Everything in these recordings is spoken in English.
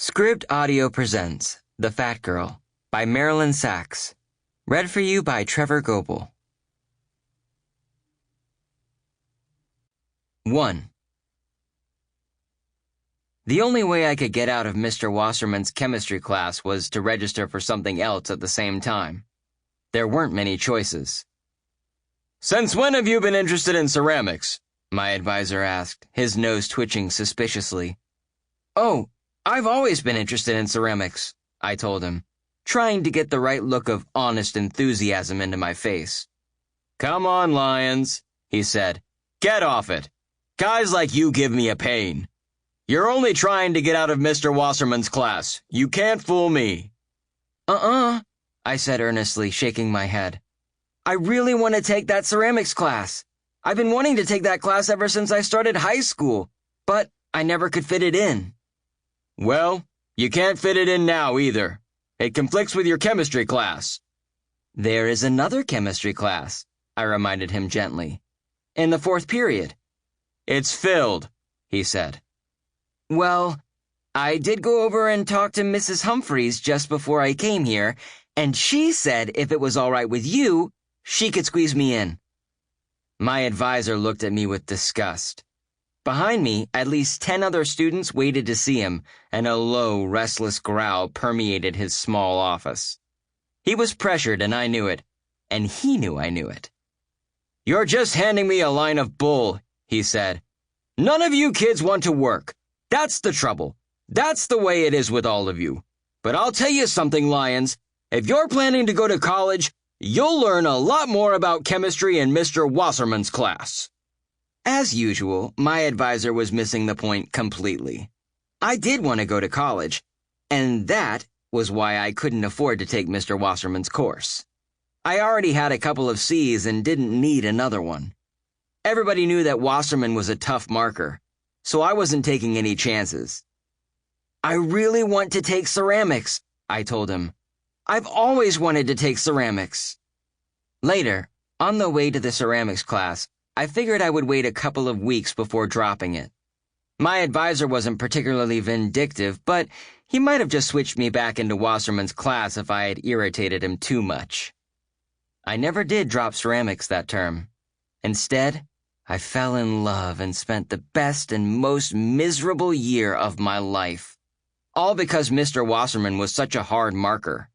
Scribd Audio presents The Fat Girl by Marilyn Sachs. Read for you by Trevor Goble. 1. The only way I could get out of Mr. Wasserman's chemistry class was to register for something else at the same time. There weren't many choices. "Since when have you been interested in ceramics?" my advisor asked, his nose twitching suspiciously. "Oh, I've always been interested in ceramics," I told him, trying to get the right look of honest enthusiasm into my face. "Come on, Lyons," he said. "Get off it. Guys like you give me a pain. You're only trying to get out of Mr. Wasserman's class. You can't fool me." I said earnestly, shaking my head. "I really want to take that ceramics class. I've been wanting to take that class ever since I started high school, but I never could fit it in." "Well, you can't fit it in now either. It conflicts with your chemistry class." "There is another chemistry class," I reminded him gently. "In the 4th period." "It's filled," he said. "Well, I did go over and talk to Mrs. Humphreys just before I came here, and she said if it was all right with you, she could squeeze me in." My advisor looked at me with disgust. Behind me, at least 10 other students waited to see him, and a low, restless growl permeated his small office. He was pressured, and I knew it, and he knew I knew it. "You're just handing me a line of bull," he said. "None of you kids want to work. That's the trouble. That's the way it is with all of you. But I'll tell you something, Lyons. If you're planning to go to college, you'll learn a lot more about chemistry in Mr. Wasserman's class." As usual, my advisor was missing the point completely. I did want to go to college, and that was why I couldn't afford to take Mr. Wasserman's course. I already had a couple of C's and didn't need another one. Everybody knew that Wasserman was a tough marker, so I wasn't taking any chances. "I really want to take ceramics," I told him. "I've always wanted to take ceramics." Later, on the way to the ceramics class, I figured I would wait a couple of weeks before dropping it. My advisor wasn't particularly vindictive, but he might have just switched me back into Wasserman's class if I had irritated him too much. I never did drop ceramics that term. Instead, I fell in love and spent the best and most miserable year of my life. All because Mr. Wasserman was such a hard marker.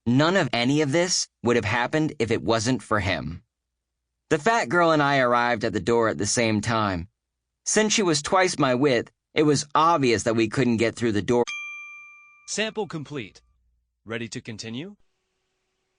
None of any of this would have happened if it wasn't for him. The fat girl and I arrived at the door at the same time. Since she was twice my width, it was obvious that we couldn't get through the door. Sample complete. Ready to continue?